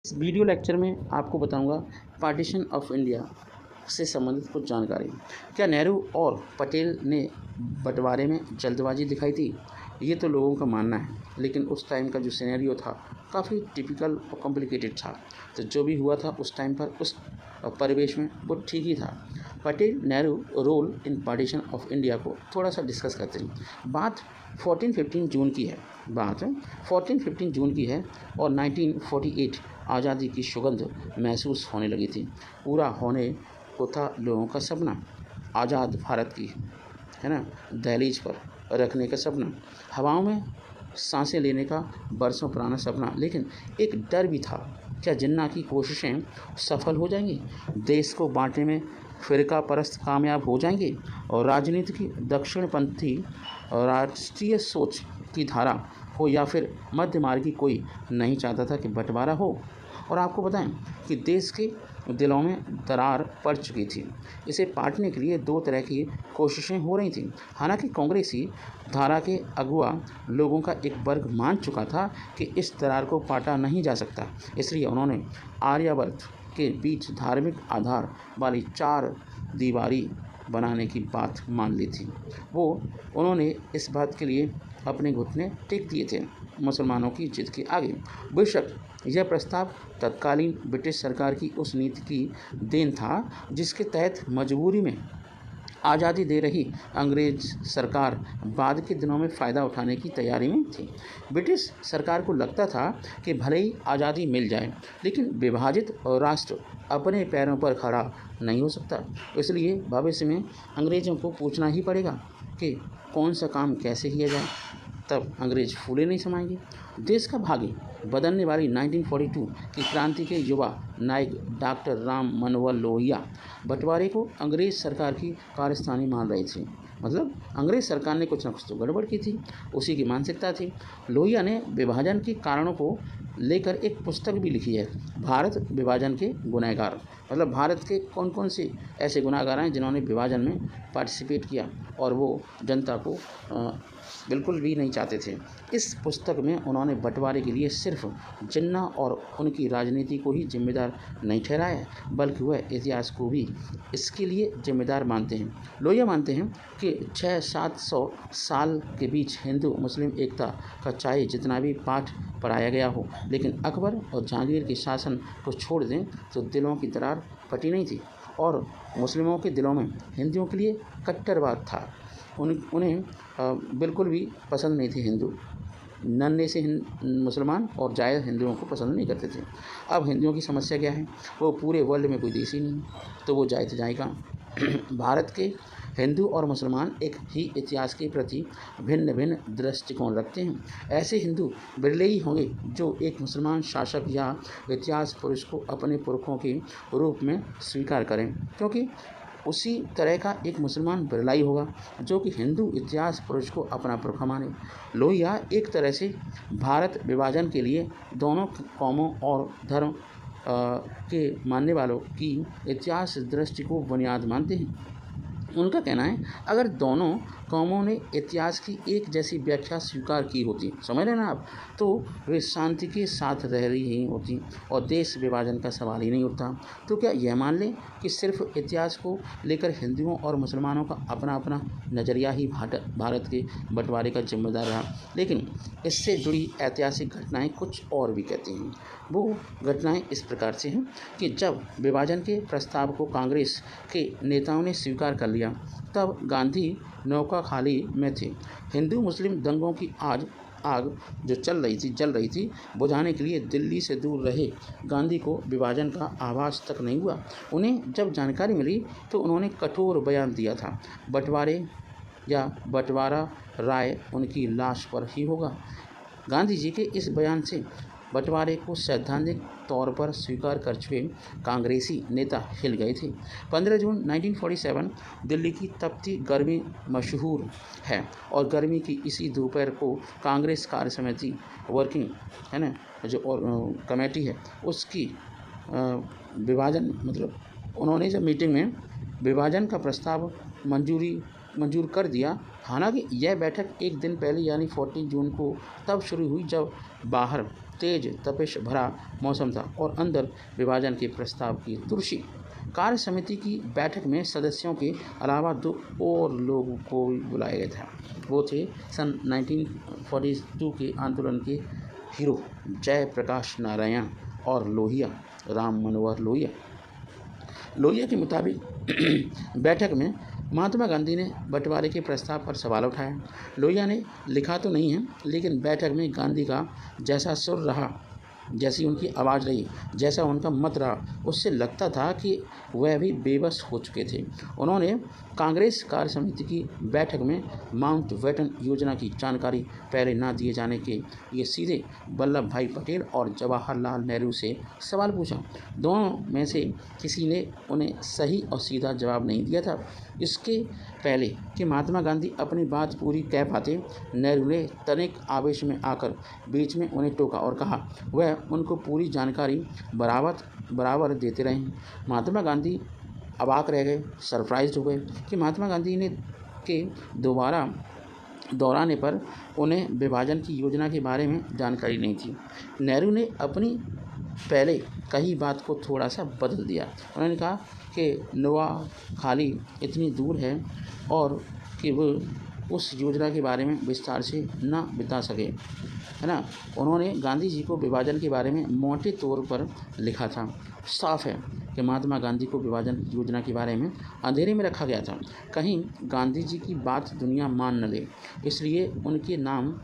इस video lecture में आपको बताऊंगा पार्टीशन ऑफ इंडिया से संबंधित कुछ जानकारी। क्या नेहरू और पटेल ने बंटवारे में जल्दबाजी दिखाई थी? ये तो लोगों का मानना है, लेकिन उस टाइम का जो सिनेरियो था काफ़ी टिपिकल और कॉम्प्लिकेटेड था। तो जो भी हुआ था उस टाइम पर उस परिवेश में वो ठीक ही था। Patel Nehru role in partition of India को थोड़ा सा डिस्कस करते हैं। बात 14-15 जून की है बात 14-15 जून की है और 1948 आज़ादी की सुगंध महसूस होने लगी थी। पूरा होने को था लोगों का सपना, आज़ाद भारत की, है ना, दहलीज पर रखने का सपना, हवाओं में सांसें लेने का बरसों पुराना सपना। लेकिन एक डर भी था, क्या जिन्ना की कोशिशें सफल हो जाएंगी? देश को बांटने में फ़िरका परस्त कामयाब हो जाएंगे? और राजनीति की दक्षिणपंथी और राष्ट्रीय सोच की धारा हो या फिर मध्य मार्गी, कोई नहीं चाहता था कि बंटवारा हो। और आपको बताएं कि देश के दिलों में दरार पड़ चुकी थी। इसे पाटने के लिए दो तरह की कोशिशें हो रही थीं। हालांकि कांग्रेसी धारा के अगुआ लोगों का एक वर्ग मान चुका था कि इस दरार को पाटा नहीं जा सकता, इसलिए उन्होंने आर्यावर्त के बीच धार्मिक आधार वाली चार दीवारी बनाने की बात मान ली थी। उन्होंने इस बात के लिए अपने घुटने टेक दिए थे मुसलमानों की जिद के आगे। बेशक यह प्रस्ताव तत्कालीन ब्रिटिश सरकार की उस नीति की देन था जिसके तहत मजबूरी में आज़ादी दे रही अंग्रेज सरकार बाद के दिनों में फ़ायदा उठाने की तैयारी में थी। ब्रिटिश सरकार को लगता था कि भले ही आज़ादी मिल जाए, लेकिन विभाजित राष्ट्र अपने पैरों पर खड़ा नहीं हो सकता। इसलिए भविष्य में अंग्रेज़ों को पूछना ही पड़ेगा कि कौन सा काम कैसे किया जाए, तब अंग्रेज फूले नहीं समाएंगे। देश का भाग्य बदलने वाली 1942 की क्रांति के युवा नायक डॉक्टर राम मनोहर लोहिया बंटवारे को अंग्रेज सरकार की कारस्तानी मान रहे थे। मतलब अंग्रेज सरकार ने कुछ न कुछ तो गड़बड़ की थी, उसी की मानसिकता थी। लोहिया ने विभाजन के कारणों को लेकर एक पुस्तक भी लिखी है, भारत विभाजन के गुनहगार। मतलब भारत के कौन कौन से ऐसे गुनहगार हैं जिन्होंने विभाजन में पार्टिसिपेट किया और वो जनता को बिल्कुल भी नहीं चाहते थे। इस पुस्तक में उन्होंने बंटवारे के लिए सिर्फ जिन्ना और उनकी राजनीति को ही जिम्मेदार नहीं ठहराया, बल्कि वह इतिहास को भी इसके लिए जिम्मेदार मानते हैं। लोहिया मानते हैं कि 600-700 साल के बीच हिंदू मुस्लिम एकता का चाहे जितना भी पाठ पढ़ाया गया हो, लेकिन अकबर और जहांगीर के शासन को छोड़ दें तो दिलों की दरार फटी नहीं थी। और मुस्लिमों के दिलों में हिंदुओं के लिए कट्टरवाद था। उन्हें बिल्कुल भी पसंद नहीं थे हिंदू। नन्हे से मुसलमान और जायज़ हिंदुओं को पसंद नहीं करते थे। अब हिंदुओं की समस्या क्या है? वो पूरे वर्ल्ड में कोई देश ही नहीं, तो वो जाए तो जाएगा। भारत के हिंदू और मुसलमान एक ही इतिहास के प्रति भिन्न भिन्न दृष्टिकोण रखते हैं। ऐसे हिंदू बिरले ही होंगे जो एक मुसलमान शासक या इतिहास पुरुष को अपने पुरखों के रूप में स्वीकार करें, क्योंकि उसी तरह का एक मुसलमान बिरलाई होगा जो कि हिंदू इतिहास पुरुष को अपना पुरखा माने। लोहिया एक तरह से भारत विभाजन के लिए दोनों कौमों और धर्म के मानने वालों की इतिहास दृष्टि को बुनियाद मानते हैं। उनका कहना है, अगर दोनों कौमों ने इतिहास की एक जैसी व्याख्या स्वीकार की होती, समझ रहे ना आप, तो वे शांति के साथ रह रही ही होती और देश विभाजन का सवाल ही नहीं उठता। तो क्या यह मान लें कि सिर्फ इतिहास को लेकर हिंदुओं और मुसलमानों का अपना अपना नज़रिया ही भारत के बंटवारे का जिम्मेदार रहा? लेकिन इससे जुड़ी ऐतिहासिक घटनाएं कुछ और भी कहती हैं। वो घटनाएं इस प्रकार से हैं कि जब विभाजन के प्रस्ताव को कांग्रेस के नेताओं ने स्वीकार कर लिया, तब गांधी नौका खाली में थे। हिंदू मुस्लिम दंगों की आग जो जल रही थी बुझाने के लिए दिल्ली से दूर रहे गांधी को विभाजन का आभास तक नहीं हुआ। उन्हें जब जानकारी मिली तो उन्होंने कठोर बयान दिया था, बंटवारे या बंटवारा राय उनकी लाश पर ही होगा। गांधी जी के इस बयान से बंटवारे को सैद्धांतिक तौर पर स्वीकार कर चुके कांग्रेसी नेता हिल गए थे। 15 जून 1947 दिल्ली की तपती गर्मी मशहूर है और गर्मी की इसी दोपहर को कांग्रेस कार्य समिति वर्किंग, है ना, जो कमेटी है उसकी विभाजन, मतलब उन्होंने जब मीटिंग में विभाजन का प्रस्ताव मंजूर कर दिया। हालांकि यह बैठक एक दिन पहले यानी 14 जून को तब शुरू हुई जब बाहर तेज तपिश भरा मौसम था और अंदर विभाजन के प्रस्ताव की तुर्शी। कार्य समिति की बैठक में सदस्यों के अलावा 2 और लोगों को भी बुलाया गया था। वो थे सन 1942 के आंदोलन के हीरो जयप्रकाश नारायण और लोहिया, राम मनोहर लोहिया। लोहिया के मुताबिक बैठक में महात्मा गांधी ने बंटवारे के प्रस्ताव पर सवाल उठाया। लोहिया ने लिखा तो नहीं है, लेकिन बैठक में गांधी का जैसा सुर रहा, जैसी उनकी आवाज़ रही, जैसा उनका मत रहा, उससे लगता था कि वह भी बेबस हो चुके थे। उन्होंने कांग्रेस कार्य समिति की बैठक में माउंट बेटन योजना की जानकारी पहले न दिए जाने के लिए सीधे वल्लभ भाई पटेल और जवाहरलाल नेहरू से सवाल पूछा। दोनों में से किसी ने उन्हें सही और सीधा जवाब नहीं दिया था। इसके पहले कि महात्मा गांधी अपनी बात पूरी कह पाते, नेहरू ने तनिक आवेश में आकर बीच में उन्हें टोका और कहा वह उनको पूरी जानकारी बराबर देते रहे। महात्मा गांधी अवाक रह गए, सरप्राइज्ड हो गए कि महात्मा गांधी ने के दोबारा दोहराने पर उन्हें विभाजन की योजना के बारे में जानकारी नहीं थी। नेहरू ने अपनी पहले कही बात को थोड़ा सा बदल दिया। उन्होंने कहा कि नोआखाली इतनी दूर है और कि वो उस योजना के बारे में विस्तार से ना बता सके, है ना। उन्होंने गांधी जी को विभाजन के बारे में मोटे तौर पर लिखा था। साफ है कि महात्मा गांधी को विभाजन योजना के बारे में अंधेरे में रखा गया था, कहीं गांधी जी की बात दुनिया मान न ले। इसलिए उनके नाम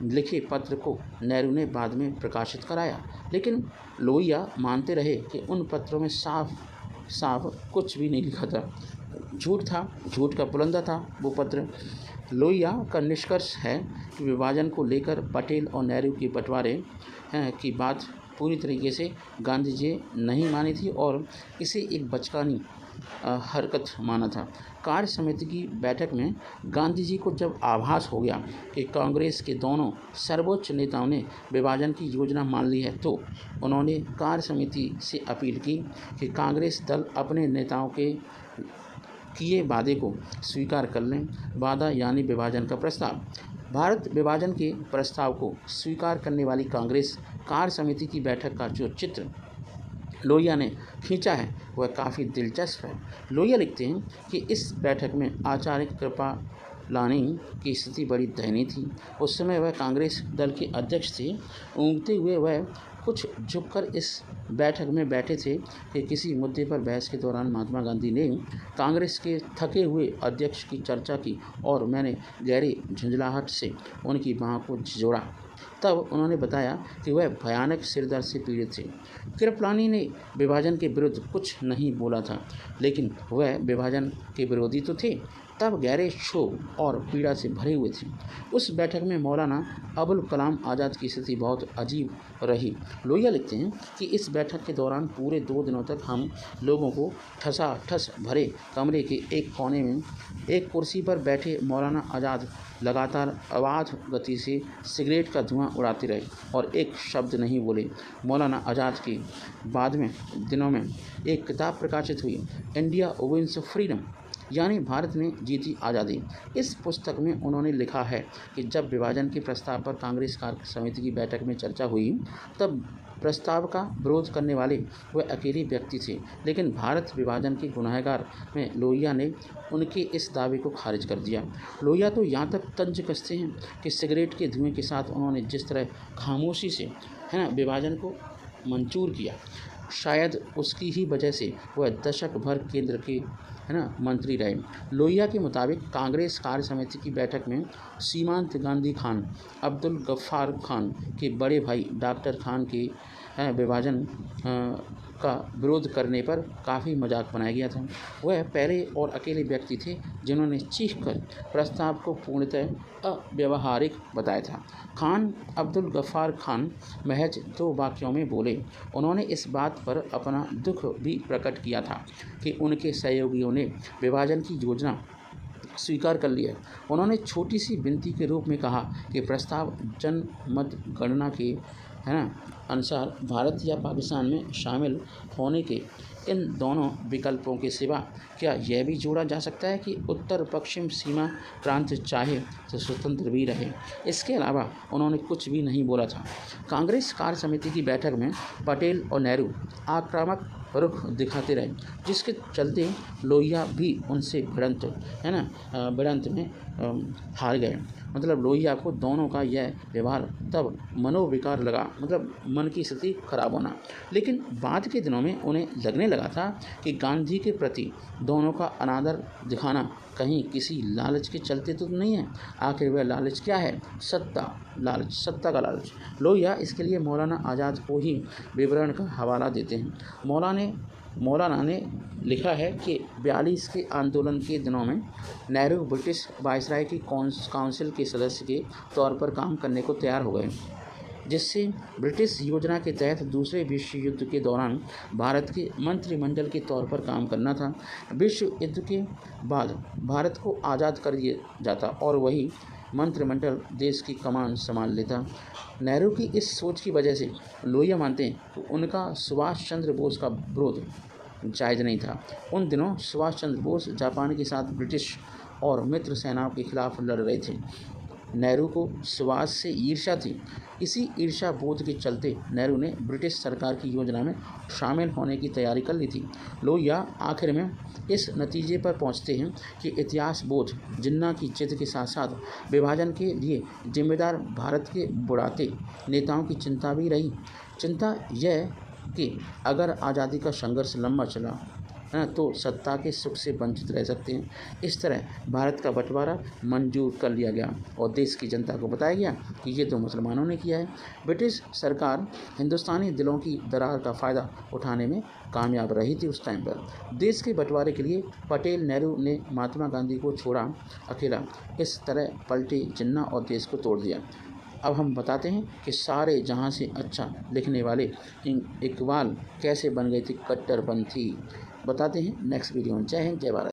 लिखे पत्र को नेहरू ने बाद में प्रकाशित कराया, लेकिन लोहिया मानते रहे कि उन पत्रों में साफ कुछ भी नहीं लिखा था। झूठ था, झूठ का पुलंदा था वो पत्र। लोहिया का निष्कर्ष है कि विभाजन को लेकर पटेल और नेहरू के बंटवारे की बात पूरी तरीके से गांधी जी नहीं मानी थी और इसे एक बचकानी हरकत माना था। कार्य समिति की बैठक में गांधी जी को जब आभास हो गया कि कांग्रेस के दोनों सर्वोच्च नेताओं ने विभाजन की योजना मान ली है, तो उन्होंने कार्य समिति से अपील की कि कांग्रेस दल अपने नेताओं के किए वादे को स्वीकार कर लें। वादा यानी विभाजन का प्रस्ताव। भारत विभाजन के प्रस्ताव को स्वीकार करने वाली कांग्रेस कार्य समिति की बैठक का जो चित्र लोहिया ने खींचा है वह काफ़ी दिलचस्प है। लोहिया लिखते हैं कि इस बैठक में आचार्य कृपलानी की स्थिति बड़ी दयनीय थी। उस समय वह कांग्रेस दल के अध्यक्ष थे। ऊँघते हुए वह कुछ झुककर इस बैठक में बैठे थे कि किसी मुद्दे पर बहस के दौरान महात्मा गांधी ने कांग्रेस के थके हुए अध्यक्ष की चर्चा की और मैंने गहरी झुंझलाहट से उनकी बाहों को झिझोड़ा। तब उन्होंने बताया कि वह भयानक सिरदर्द से पीड़ित थे। कृपलानी ने विभाजन के विरुद्ध कुछ नहीं बोला था, लेकिन वह विभाजन के विरोधी तो थे। तब गहरे क्षोभ और पीड़ा से भरे हुए थे। उस बैठक में मौलाना अबुल कलाम आज़ाद की स्थिति बहुत अजीब रही। लोहिया लिखते हैं कि इस बैठक के दौरान पूरे 2 दिनों तक हम लोगों को ठसाठस भरे कमरे के एक कोने में एक कुर्सी पर बैठे मौलाना आज़ाद लगातार अबाध गति से सिगरेट का धुआं उड़ाते रहे और एक शब्द नहीं बोले। मौलाना आज़ाद के बाद में दिनों में एक किताब प्रकाशित हुई, इंडिया विंस फ्रीडम, यानी भारत ने जीती आज़ादी। इस पुस्तक में उन्होंने लिखा है कि जब विभाजन के प्रस्ताव पर कांग्रेस कार्य समिति की बैठक में चर्चा हुई, तब प्रस्ताव का विरोध करने वाले वह अकेले व्यक्ति थे, लेकिन भारत विभाजन के गुनहगार में लोहिया ने उनके इस दावे को खारिज कर दिया। लोहिया तो यहाँ तक तंज कसते हैं कि सिगरेट के धुएं के साथ उन्होंने जिस तरह खामोशी से विभाजन को मंजूर किया, शायद उसकी ही वजह से वह दशक भर केंद्र के मंत्री रहे। लोहिया के मुताबिक कांग्रेस कार्य समिति की बैठक में सीमांत गांधी खान अब्दुल गफ्फार खान के बड़े भाई डॉक्टर खान के विभाजन का विरोध करने पर काफ़ी मजाक बनाया गया था। वह पहले और अकेले व्यक्ति थे जिन्होंने चीखकर प्रस्ताव को पूर्णतः अव्यावहारिक बताया था। खान अब्दुल गफ्फार खान महज 2 वाक्यों में बोले। उन्होंने इस बात पर अपना दुख भी प्रकट किया था कि उनके सहयोगियों ने विभाजन की योजना स्वीकार कर लिया। उन्होंने छोटी सी विनती के रूप में कहा कि प्रस्ताव जनमत गणना के है ना, अनुसार भारत या पाकिस्तान में शामिल होने के इन दोनों विकल्पों के सिवा क्या यह भी जोड़ा जा सकता है कि उत्तर पश्चिम सीमा प्रांत चाहे तो स्वतंत्र भी रहे। इसके अलावा उन्होंने कुछ भी नहीं बोला था। कांग्रेस कार्य समिति की बैठक में पटेल और नेहरू आक्रामक रुख दिखाते रहे, जिसके चलते लोहिया भी उनसे भिड़ंत में हार गए। मतलब लोहिया को दोनों का यह व्यवहार तब मनोविकार लगा, मतलब मन की स्थिति खराब होना। लेकिन बाद के दिनों में उन्हें लगने लगा था कि गांधी के प्रति दोनों का अनादर दिखाना कहीं किसी लालच के चलते तो नहीं है। आखिर वह लालच क्या है? सत्ता का लालच। लोहिया इसके लिए मौलाना आज़ाद को ही विवरण का हवाला देते हैं। मौलाना ने लिखा है कि 42 के आंदोलन के दिनों में नेहरू ब्रिटिश वायसराय की काउंसिल के सदस्य के तौर पर काम करने को तैयार हो गए, जिससे ब्रिटिश योजना के तहत दूसरे विश्व युद्ध के दौरान भारत के मंत्रिमंडल के तौर पर काम करना था। विश्व युद्ध के बाद भारत को आज़ाद कर दिया जाता और वही मंत्रिमंडल देश की कमान संभाल लेता। नेहरू की इस सोच की वजह से लोहिया मानते हैं कि उनका सुभाष चंद्र बोस का विरोध जायज़ नहीं था। उन दिनों सुभाष चंद्र बोस जापान के साथ ब्रिटिश और मित्र सेनाओं के खिलाफ लड़ रहे थे। नेहरू को सुभाष से ईर्ष्या थी। इसी ईर्ष्या बोध के चलते नेहरू ने ब्रिटिश सरकार की योजना में शामिल होने की तैयारी कर ली थी। लोहिया आखिर में इस नतीजे पर पहुंचते हैं कि इतिहास बोध जिन्ना की जिद के साथ साथ विभाजन के लिए जिम्मेदार भारत के बुढ़ाते नेताओं की चिंता भी रही। चिंता यह कि अगर आज़ादी का संघर्ष लंबा चला तो सत्ता के सुख से वंचित रह सकते हैं। इस तरह भारत का बंटवारा मंजूर कर लिया गया और देश की जनता को बताया गया कि ये तो मुसलमानों ने किया है। ब्रिटिश सरकार हिंदुस्तानी दिलों की दरार का फ़ायदा उठाने में कामयाब रही थी। उस टाइम पर देश के बंटवारे के लिए पटेल नेहरू ने महात्मा गांधी को छोड़ा अकेला। इस तरह पलटे जिन्ना और देश को तोड़ दिया। अब हम बताते हैं कि सारे जहां से अच्छा लिखने वाले इकबाल कैसे बन गए थे कट्टरपंथी। बताते हैं नेक्स्ट वीडियो में। जय हिंद, जय भारत।